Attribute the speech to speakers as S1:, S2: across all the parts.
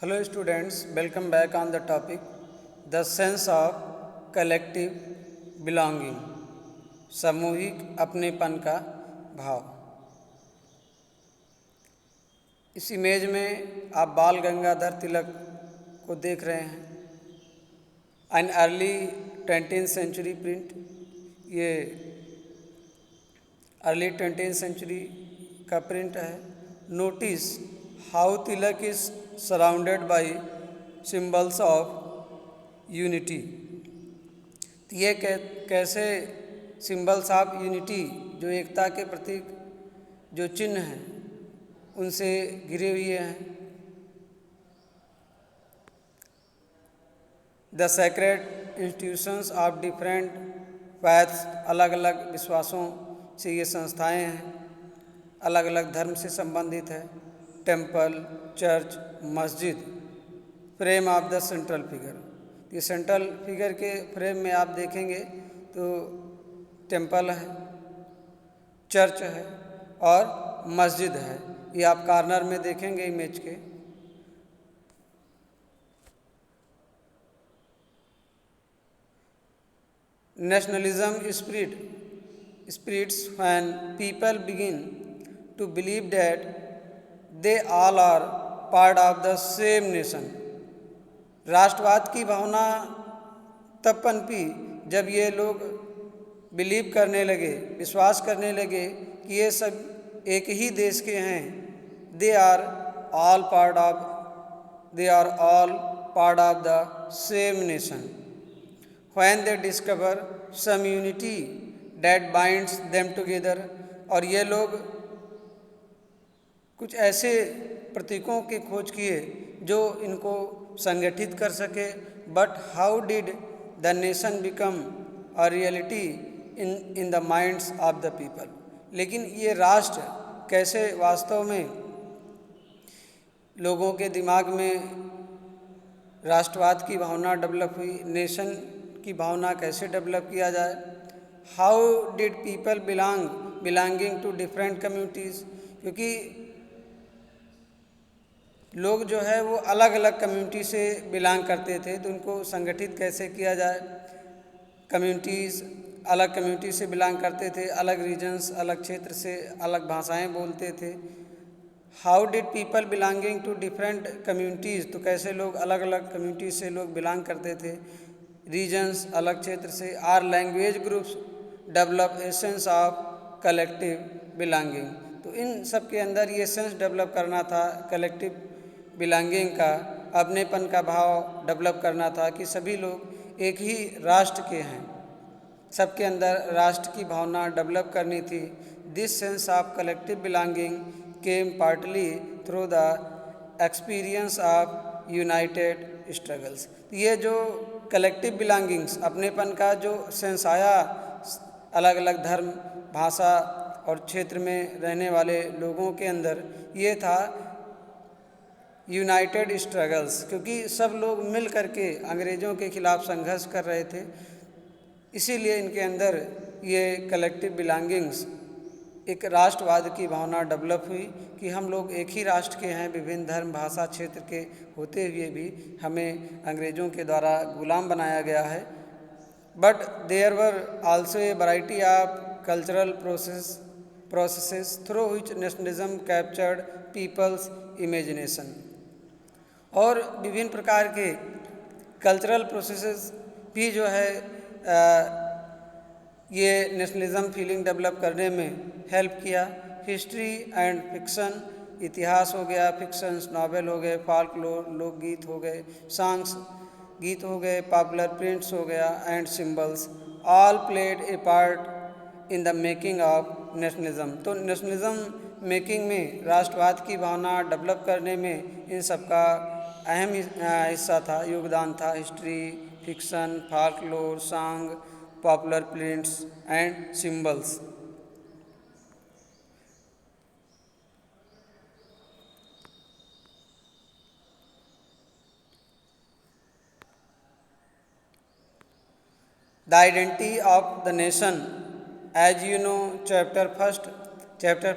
S1: Hello students, welcome back on the topic the sense of collective belonging, सामूहिक अपनेपन का भाव। इस इमेज में आप बाल गंगाधर तिलक को देख रहे हैं। An early 20th century print, ये अर्ली 20th सेंचुरी का प्रिंट है। Notice how Tilak is surrounded by symbols of unity. ये कैसे सिंबल्स ऑफ यूनिटी, जो एकता के प्रतीक जो चिन्ह हैं, उनसे घिरे हुए हैं। The sacred institutions of different paths, अलग अलग विश्वासों से ये संस्थाएं हैं, अलग अलग धर्म से संबंधित है। टेम्पल, चर्च, मस्जिद। Frame of the central figure, ये सेंट्रल फिगर के फ्रेम में आप देखेंगे तो टेम्पल है, चर्च है और मस्जिद है। ये आप कॉर्नर में देखेंगे इमेज के। Nationalism spirits when people begin to believe that they all are part of the same nation। राष्ट्रवाद की भावना तब पनपी जब ये लोग बिलीव करने लगे, विश्वास करने लगे कि ये सब एक ही देश के हैं। They are all part of the same nation. When they discover some unity that binds them together, और ये लोग कुछ ऐसे प्रतीकों की खोज किए जो इनको संगठित कर सके। But how did the nation become a reality in the minds of the people. लेकिन ये राष्ट्र कैसे वास्तव में लोगों के दिमाग में राष्ट्रवाद की भावना डेवलप हुई, नेशन की भावना कैसे डेवलप किया जाए। How did people belonging to different communities, क्योंकि लोग जो है वो अलग अलग कम्युनिटी से बिलोंग करते थे, तो उनको संगठित कैसे किया जाए। कम्युनिटीज़ अलग कम्युनिटी से बिलोंग करते थे, अलग रीजन्स, अलग क्षेत्र से अलग भाषाएं बोलते थे। How did people belonging to different communities, तो कैसे लोग अलग अलग कम्युनिटी से लोग बिलोंग करते थे, रीजन्स अलग क्षेत्र से। Or language groups develop a sense of collective belonging, तो इन सब के अंदर ये सेंस डेवलप करना था, कलेक्टिव बिलोंगिंग का, अपनेपन का भाव डेवलप करना था कि सभी लोग एक ही राष्ट्र के हैं, सबके अंदर राष्ट्र की भावना डेवलप करनी थी। This sense of collective belonging came partly through the experience of United struggles. ये जो कलेक्टिव बिलोंगिंग्स, अपनेपन का जो सेंस आया अलग अलग धर्म, भाषा और क्षेत्र में रहने वाले लोगों के अंदर, ये था यूनाइटेड स्ट्रगल्स, क्योंकि सब लोग मिल करके अंग्रेज़ों के खिलाफ संघर्ष कर रहे थे। इसीलिए इनके अंदर ये कलेक्टिव बिलोंगिंग्स, एक राष्ट्रवाद की भावना डेवलप हुई कि हम लोग एक ही राष्ट्र के हैं। विभिन्न धर्म, भाषा, क्षेत्र के होते हुए भी हमें अंग्रेज़ों के द्वारा गुलाम बनाया गया है। But there were also a variety of cultural processes through which nationalism captured people's imagination. और विभिन्न प्रकार के कल्चरल प्रोसेसेस भी जो है ये नेशनलिज्म फीलिंग डेवलप करने में हेल्प किया। हिस्ट्री एंड फिक्शन, इतिहास हो गया, फिक्शंस नॉवेल हो गए, फोल्कलोर लोकगीत हो गए, सॉन्ग्स गीत हो गए, पॉपुलर प्रिंट्स हो गया, and symbols all played a part in the making of nationalism. तो नेशनलिज्म मेकिंग में, राष्ट्रवाद की भावना डेवलप करने में इन सब का अहम हिस्सा था, योगदान था। History, fiction, folklore, song, popular prints and symbols. The identity of the nation, as you know, chapter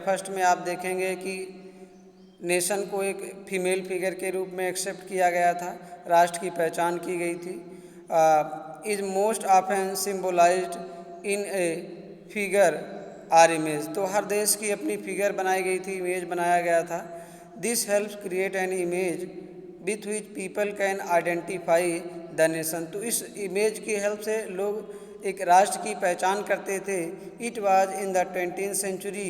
S1: first में आप देखेंगे कि नेशन को एक फीमेल फिगर के रूप में एक्सेप्ट किया गया था, राष्ट्र की पहचान की गई थी। Is most often symbolized in a figure or image. तो हर देश की अपनी फिगर बनाई गई थी, इमेज बनाया गया था। This helps create an image with which people can identify the nation. तो इस इमेज की हेल्प से लोग एक राष्ट्र की पहचान करते थे। It was in the 20th century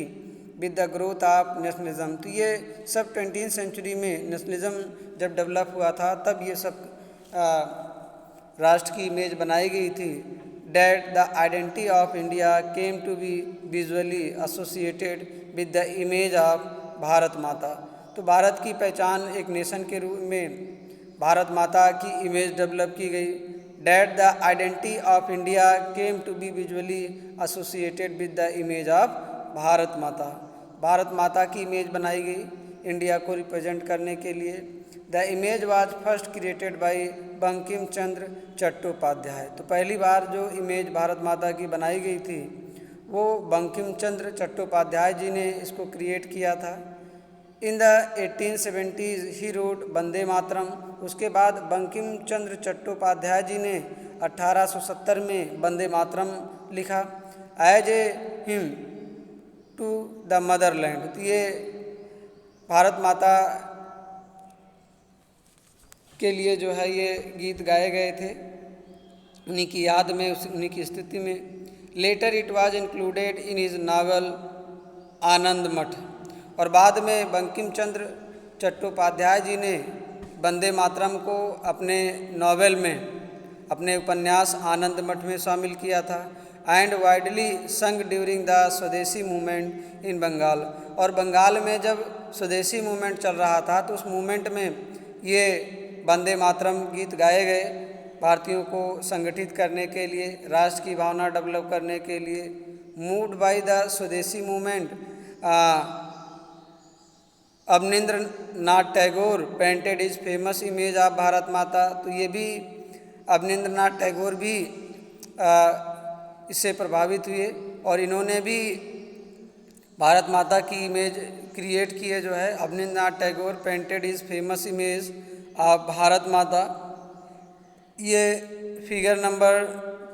S1: with the growth of nationalism. तो ये सब 20th सेंचुरी में नेशनलिज्म जब डेवलप हुआ था तब ये सब राष्ट्र की इमेज बनाई गई थी। That the identity of India came to be visually associated with the image of Bharat Mata. तो भारत की पहचान एक नेशन के रूप में भारत माता की इमेज डेवलप की गई। That the identity of India came to be visually associated with the image of Bharat Mata. Bharat माता की इमेज बनाई गई इंडिया को रिप्रेजेंट करने के लिए। The image was first created by Bankim Chandra Chattopadhyay. तो पहली बार जो इमेज भारत माता की बनाई गई थी वो बंकिम चंद्र चट्टोपाध्याय जी ने इसको क्रिएट किया था। In the 1870s he wrote Vande Mataram. उसके बाद बंकिम चंद्र चट्टोपाध्याय जी ने 1870 में वंदे मातरम लिखा। As a hymn to the motherland. तो ये भारत माता के लिए जो है ये गीत गाए गए थे उन्हीं की याद में, उन्हीं की स्थिति में। Later it was included in his novel Anandamath. और बाद में बंकिम चंद्र चट्टोपाध्याय जी ने वंदे मातरम को अपने नॉवेल में, अपने उपन्यास आनंद मठ में शामिल किया था। एंड वाइडली संग during the swadeshi movement in Bengal. और बंगाल में जब स्वदेशी मूवमेंट चल रहा था तो उस मूवमेंट में ये वंदे मातरम गीत गाए गए, भारतीयों को संगठित करने के लिए, राष्ट्र की भावना डेवलप करने के लिए। Moved by the swadeshi movement Avanindra Nath Tagore painted his famous image of Bharat Mata. तो ये भी अवनिंद्र नाथ टैगोर भी इससे प्रभावित हुए और इन्होंने भी भारत माता की इमेज क्रिएट की है जो है। Abanindranath Tagore painted his famous image of Bharat Mata. ये फिगर नंबर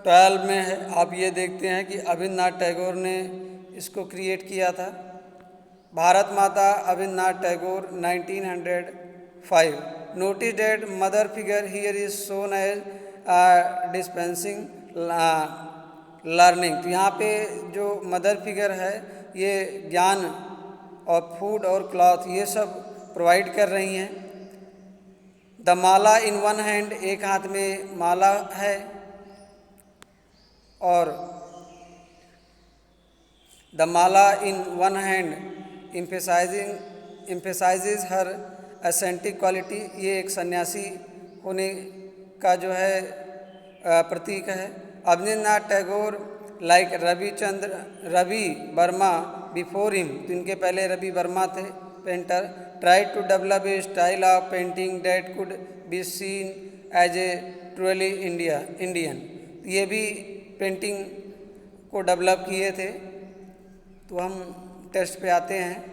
S1: 12 में है। आप ये देखते हैं कि अवनिंद्र नाथ टैगोर ने इसको क्रिएट किया था। Bharat Mata Abanindranath Tagore 1905। Notice that mother figure here is shown as dispensing learning. तो यहाँ पे जो मदर फिगर है ये ज्ञान और फूड और क्लॉथ ये सब प्रोवाइड कर रही हैं। The mala in one hand, एक हाथ में माला है और the mala in one hand emphasizes her ascetic quality. ये एक सन्यासी होने का जो है प्रतीक है। Abanindranath Tagore like Ravi Varma before him. तो इनके पहले रवि वर्मा थे painter. Try to develop a style of painting that could be seen as a truly Indian. ये भी पेंटिंग को डेवलप किए थे। तो हम टेस्ट पे आते हैं।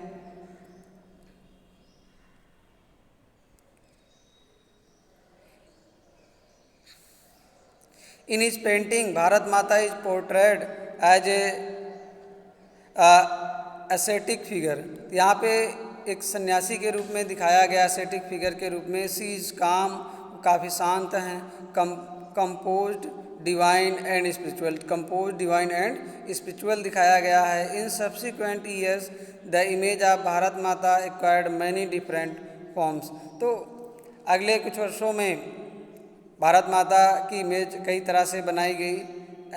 S1: In his painting Bharat Mata is portrayed as a ascetic figure. यहाँ पे एक सन्यासी के रूप में दिखाया गया, एसेटिक फिगर के रूप में। सी इज काम, काफ़ी शांत हैं। Composed divine and spiritual, compose divine and spiritual दिखाया गया है। In subsequent years the image of Bharat माता एक्वायर्ड मैनी डिफरेंट फॉर्म्स। तो अगले कुछ वर्षों में भारत माता की इमेज कई तरह से बनाई गई।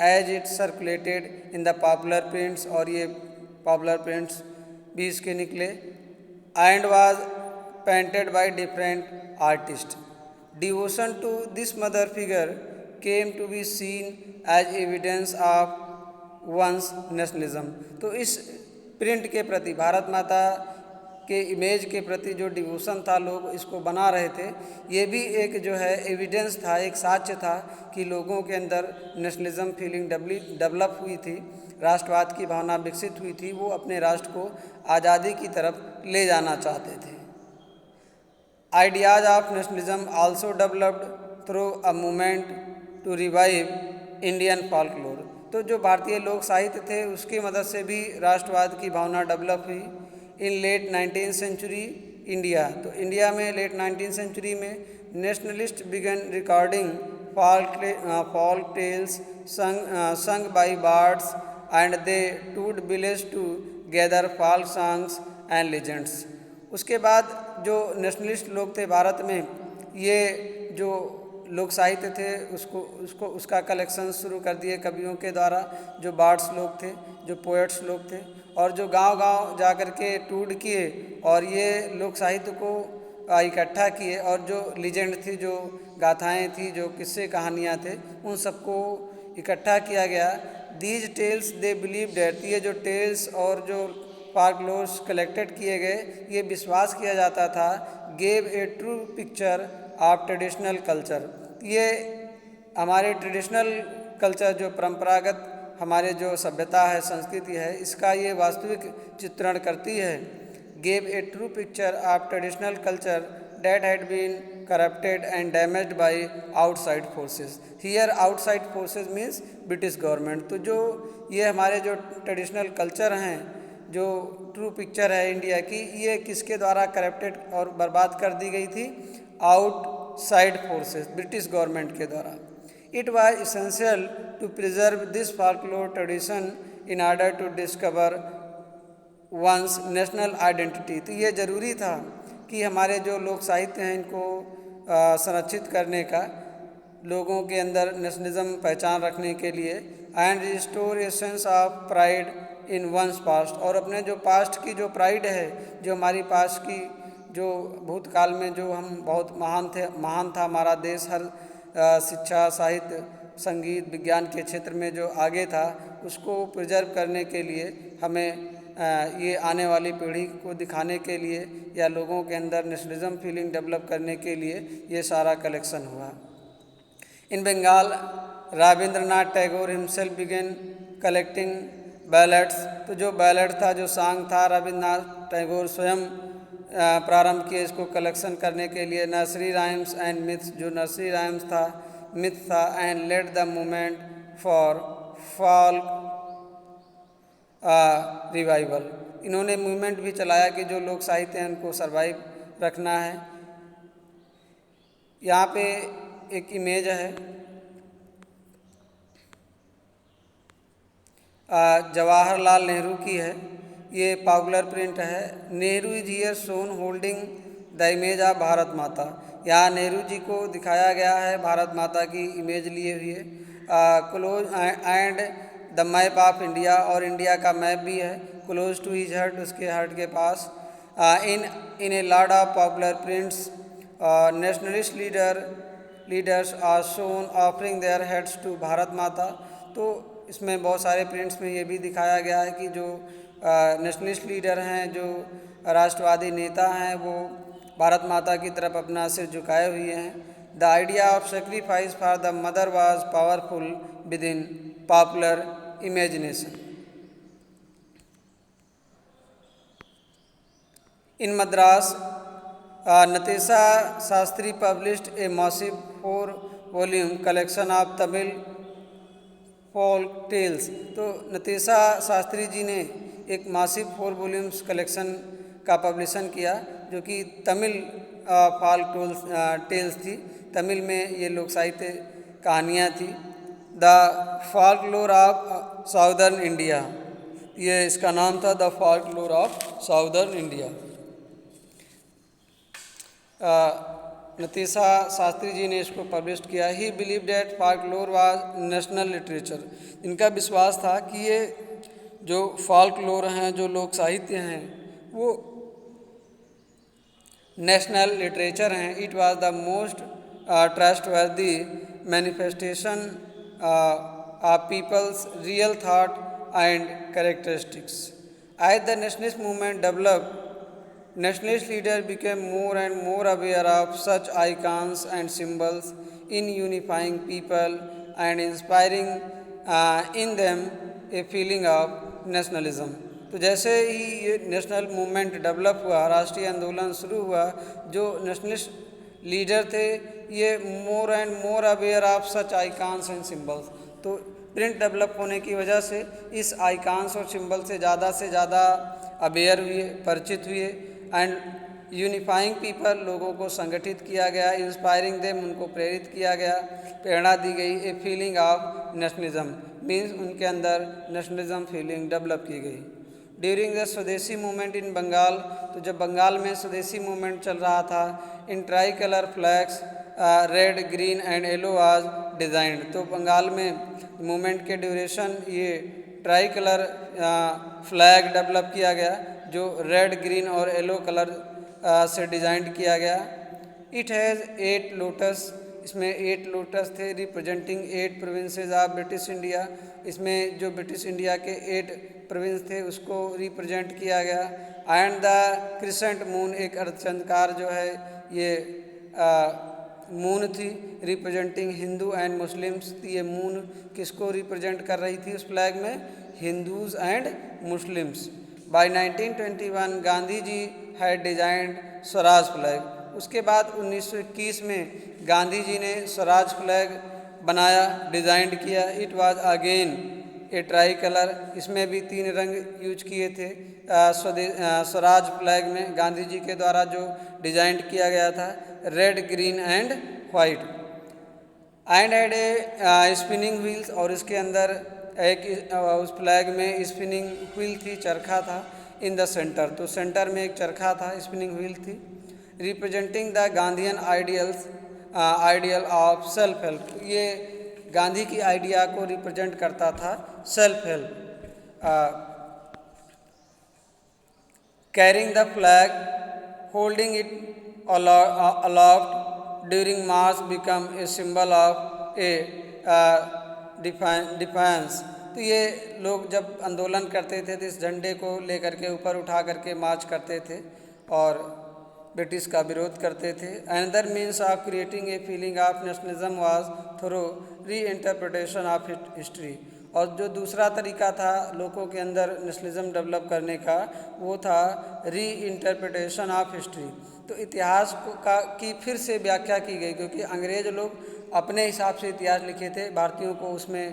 S1: As it circulated in the popular prints, और ये पॉपुलर प्रिंट्स भी इसके निकले। And was painted by different artist. Devotion to this mother figure came to be seen as evidence of one's nationalism। तो इस प्रिंट के प्रति, भारत माता के इमेज के प्रति जो डिवोशन था, लोग इसको बना रहे थे, ये भी एक जो है एविडेंस था, एक साक्ष्य था कि लोगों के अंदर नेशनलिज्म फीलिंग डेवलप हुई थी, राष्ट्रवाद की भावना विकसित हुई थी। वो अपने राष्ट्र को आज़ादी की तरफ ले जाना चाहते थे। Ideas of nationalism also developed through a movement to revive Indian folklore. तो जो भारतीय लोक साहित्य थे उसकी मदद से भी राष्ट्रवाद की भावना डेवलप हुई in late 19th century India. तो इंडिया में लेट 19th सेंचुरी में nationalist began recording folk tales sung by bards, and they toured village to gather folk songs and legends. उसके बाद जो नेशनलिस्ट लोग थे भारत में, ये जो लोक साहित्य थे उसका कलेक्शन शुरू कर दिए कवियों के द्वारा, जो बार्ड्स लोग थे, जो पोएट्स लोग थे, और जो गांव-गांव जा कर के टूर किए और ये लोक साहित्य को इकट्ठा किए, और जो लीजेंड थी, जो गाथाएं थी, जो किस्से कहानियाँ थे, उन सबको इकट्ठा किया गया। These tales they believe that, ये जो टेल्स और जो folklores कलेक्टेड किए गए, ये विश्वास किया जाता था gave a true picture of traditional culture, ये हमारे ट्रेडिशनल कल्चर, जो परंपरागत हमारे जो सभ्यता है, संस्कृति है, इसका ये वास्तविक चित्रण करती है। Gave a true picture of traditional culture that had been corrupted and damaged by outside forces. Here outside forces means British government. तो जो ये हमारे जो ट्रेडिशनल कल्चर हैं, जो ट्रू पिक्चर है इंडिया की, ये किसके द्वारा करप्टेड और बर्बाद कर दी गई थी? आउटसाइड फोर्सेस, ब्रिटिश गवर्नमेंट के द्वारा। It was essential to preserve this folklore tradition in order to discover one's national identity. तो ये ज़रूरी था कि हमारे जो लोक साहित्य हैं इनको संरक्षित करने का, लोगों के अंदर नेशनलिज्म पहचान रखने के लिए, and restore a sense of pride in one's past, और अपने जो पास्ट की जो प्राइड है, जो हमारी पास्ट की जो भूतकाल में जो हम बहुत महान था हमारा देश, हर शिक्षा, साहित्य, संगीत, विज्ञान के क्षेत्र में जो आगे था, उसको प्रिजर्व करने के लिए हमें ये आने वाली पीढ़ी को दिखाने के लिए या लोगों के अंदर नेशनलिज्म फीलिंग डेवलप करने के लिए ये सारा कलेक्शन हुआ। In Bengal Rabindranath Tagore himself began collecting ballads, तो जो बैलेट था, जो सॉन्ग था, रविंद्रनाथ टैगोर स्वयं प्रारंभ किए इसको कलेक्शन करने के लिए। नर्सरी राइम्स एंड मिथ्स, जो नर्सरी राइम्स था, मिथ था, and led the movement for folk revival, इन्होंने मूवमेंट भी चलाया कि जो लोक साहित्य हैं उनको सरवाइव रखना है। यहाँ पे एक इमेज है जवाहरलाल नेहरू की है, ये पॉपुलर प्रिंट है। Nehru is here shown holding the image of Bharat माता, यहाँ नेहरू जी को दिखाया गया है भारत माता की इमेज लिए हुए। Close and the map of India, और इंडिया का मैप भी है क्लोज टू हिज हार्ट, उसके हार्ट के पास। In a lot of popular prints nationalist leaders are shown offering their heads to Bharat Mata, तो इसमें बहुत सारे प्रिंट्स में ये भी दिखाया गया है कि जो नेशनलिस्ट लीडर हैं, जो राष्ट्रवादी नेता हैं, वो भारत माता की तरफ अपना सिर झुकाए हुए हैं। The idea of sacrifice for the mother was powerful with in popular imagination. In Madras, Natesa Sastry published a massive 4-volume collection of Tamil folk tales. तो नतेसा शास्त्री जी ने एक मासिव 4 वॉल्यूम्स कलेक्शन का पब्लिशन किया, जो कि तमिल folk टेल्स थी, तमिल में ये लोक साहित्य कहानियाँ थी। The folklore of southern India, ये इसका नाम था, the folklore of southern India. Natesa Sastri ji ने इसको पब्लिश किया। He believe that folklore was national literature, इनका विश्वास था कि ये जो folklore हैं, जो लोक साहित्य हैं, वो नेशनल लिटरेचर हैं। It was the most trustworthy manifestation of people's real thought and characteristics. As the nationalist movement developed, nationalist leaders became more and more aware of such icons and symbols in unifying people and inspiring in them a feeling of nationalism. तो जैसे ही ये national movement develop हुआ, राष्ट्रीय आंदोलन शुरू हुआ, जो nationalist leader थे ये more and more aware of such icons and symbols. तो प्रिंट डेवलप होने की वजह से इस आइकॉन्स और सिंबल से ज़्यादा अवेयर हुए, परिचित हुए। एंड यूनिफाइंग पीपल, लोगों को संगठित किया गया। इंस्पायरिंग देम, उनको प्रेरित किया गया, प्रेरणा दी गई। A feeling of nationalism means उनके अंदर नेशनलिज्म फीलिंग डेवलप की गई। During the swadeshi movement in Bengal, तो जब बंगाल में स्वदेशी मूवमेंट चल रहा था, in tricolour flags red green and yellow was designed. तो बंगाल में मूवमेंट के ड्यूरेशन ये ट्राई कलर फ्लैग डेवलप किया गया, जो रेड ग्रीन और येलो कलर से डिज़ाइन किया गया। इट हैज़ 8 लोटस, इसमें 8 लोटस थे representing 8 provinces of British India. इसमें जो ब्रिटिश इंडिया के 8 प्रोविंस थे उसको रिप्रेजेंट किया गया। एंड द क्रिसेंट मून, एक अर्धचंद्रकार जो है ये मून थी रिप्रेजेंटिंग हिंदू एंड मुस्लिम्स। ये मून किसको रिप्रेजेंट कर रही थी उस फ्लैग में? Hindus and Muslims. By 1921 Gandhi ji had designed Swaraj flag. उसके बाद 1921 में गांधी जी ने स्वराज फ्लैग बनाया, डिज़ाइन किया। It was again a tricolour, इसमें भी 3 रंग यूज किए थे स्वराज फ्लैग में गांधी जी के द्वारा जो डिज़ाइन किया गया था, red green and white. And had a spinning wheels, और इसके अंदर एक उस फ्लैग में स्पिनिंग व्हील थी, चरखा था इन द सेंटर। तो सेंटर में एक चरखा था, स्पिनिंग व्हील थी, representing the Gandhian ideal of self help. ये गांधी की आइडिया को रिप्रेजेंट करता था, self help. Carrying the flag, holding it aloft during march become a symbol of a defence. तो ये लोग जब आंदोलन करते थे तो इस झंडे को लेकर के ऊपर उठा करके मार्च करते थे और ब्रिटिश का विरोध करते थे। Another means of creating a feeling of nationalism was through री इंटरप्रिटेशन ऑफ हिस्ट्री। और जो दूसरा तरीका था लोगों के अंदर नेशनलिज्म डेवलप करने का, वो था री इंटरप्रिटेशन ऑफ हिस्ट्री। तो इतिहास की फिर से व्याख्या की गई, क्योंकि अंग्रेज़ लोग अपने हिसाब से इतिहास लिखे थे, भारतीयों को उसमें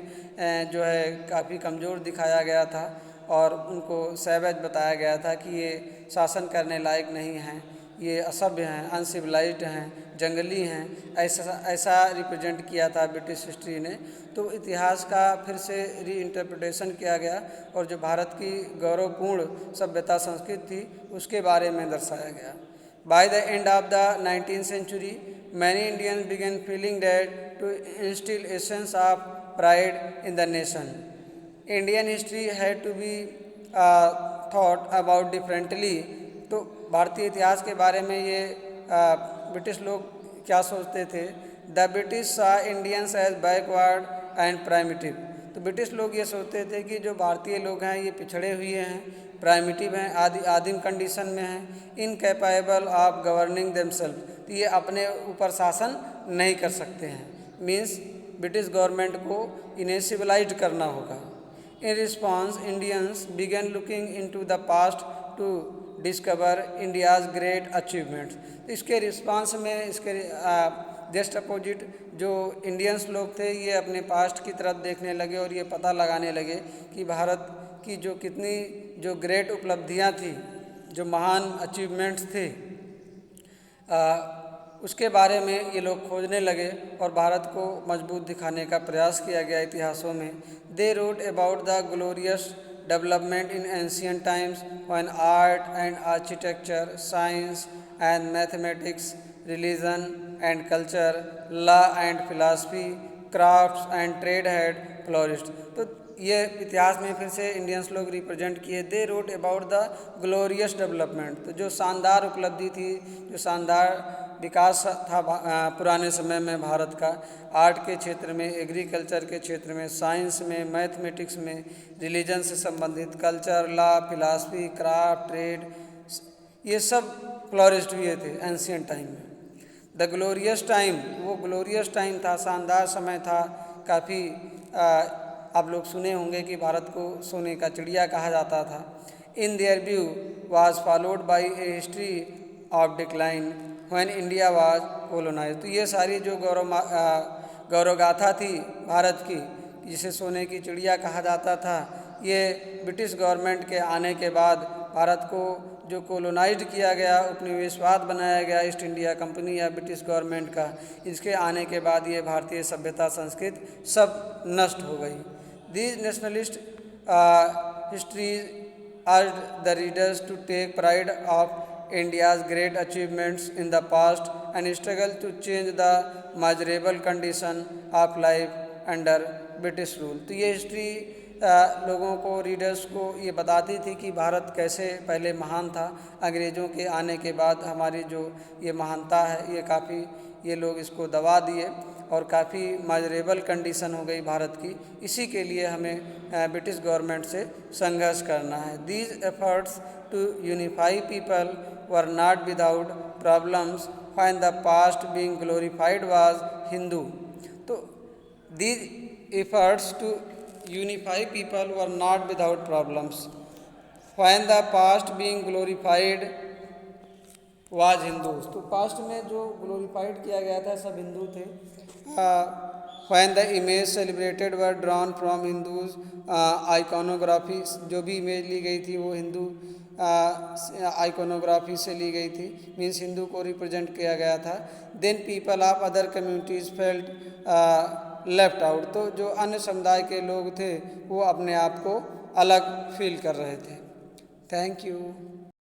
S1: जो है काफ़ी कमज़ोर दिखाया गया था और उनको सैवेज बताया गया था कि ये शासन करने लायक नहीं हैं, ये असभ्य हैं, अनसिविलाइज्ड हैं, जंगली हैं, ऐसा रिप्रेजेंट किया था ब्रिटिश हिस्ट्री ने। तो इतिहास का फिर से री इंटरप्रिटेशन किया गया और जो भारत की गौरवपूर्ण सभ्यता संस्कृति थी उसके बारे में दर्शाया गया। By the end of the 19th century, many Indians began feeling that to instill a sense of pride in the nation, Indian history had to be thought about differently। तो भारतीय इतिहास के बारे में ये ब्रिटिश लोग क्या सोचते थे? The British saw Indians as backward and primitive। तो ब्रिटिश लोग ये सोचते थे कि जो भारतीय लोग हैं ये पिछड़े हुए हैं, प्राइमिटिव हैं, आदिम कंडीशन में हैं, इनकैपेबल ऑफ गवर्निंग देमसेल्फ। तो ये अपने ऊपर शासन नहीं कर सकते हैं, मीन्स ब्रिटिश गवर्नमेंट को इन्हें सिविलाइज्ड करना होगा। In response Indians began looking into the past to discover India's great achievements. तो इसके रिस्पॉन्स में इसके जस्ट अपोजिट जो इंडियंस लोग थे ये अपने पास्ट की तरफ देखने लगे और ये पता लगाने लगे कि भारत की जो कितनी जो ग्रेट उपलब्धियां थी, जो महान अचीवमेंट्स थे, उसके बारे में ये लोग खोजने लगे और भारत को मजबूत दिखाने का प्रयास किया गया इतिहासों में। They wrote about the glorious development in ancient times when art and architecture, science and mathematics, religion and culture, law and philosophy, crafts and trade had flourished. तो ये इतिहास में फिर से इंडियंस लोग रिप्रेजेंट किए। They wrote about the glorious development, तो जो शानदार उपलब्धि थी, जो शानदार विकास था पुराने समय में भारत का, आर्ट के क्षेत्र में, एग्रीकल्चर के क्षेत्र में, साइंस में, मैथमेटिक्स में, रिलीजन से संबंधित, culture, law, philosophy, craft, trade, ये सब फ्लोरिश्ड हुए थे एंशियंट टाइम में। द ग्लोरियस टाइम, वो ग्लोरियस टाइम था, शानदार समय था। काफ़ी आप लोग सुने होंगे कि भारत को सोने का चिड़िया कहा जाता था। in their view was followed by a history of decline when India was colonized। तो ये सारी जो गौरव गाथा थी भारत की, जिसे सोने की चिड़िया कहा जाता था, ये ब्रिटिश गवर्नमेंट के आने के बाद भारत को जो कोलोनाइज्ड किया गया, उपनिवेशवाद बनाया गया ईस्ट इंडिया कंपनी या ब्रिटिश गवर्नमेंट का, इसके आने के बाद ये भारतीय सभ्यता संस्कृति सब नष्ट हो गई। These nationalist histories urged the readers to take pride of India's great achievements in the past and struggle to change the miserable condition of life under British rule। तो ये हिस्ट्री लोगों को, रीडर्स को ये बताती थी कि भारत कैसे पहले महान था, अंग्रेज़ों के आने के बाद हमारी जो ये महानता है ये काफ़ी, ये लोग इसको दबा दिए और काफ़ी माजरेबल कंडीशन हो गई भारत की। इसी के लिए हमें ब्रिटिश गवर्नमेंट से संघर्ष करना है। These efforts to unify people were not without problems when the past being glorified was Hindu. तो these efforts to unify people were not without problems when the past being glorified was Hindus. तो past में जो glorified किया गया था सब हिंदू थे। When the image celebrated were drawn from Hindus iconography, जो भी इमेज ली गई थी वो हिंदू आइकोनोग्राफी से ली गई थी, मीन्स हिंदू को रिप्रेजेंट किया गया था। Then people of other communities felt left out. तो जो अन्य समुदाय के लोग थे वो अपने आप को अलग फील कर रहे थे। Thank you.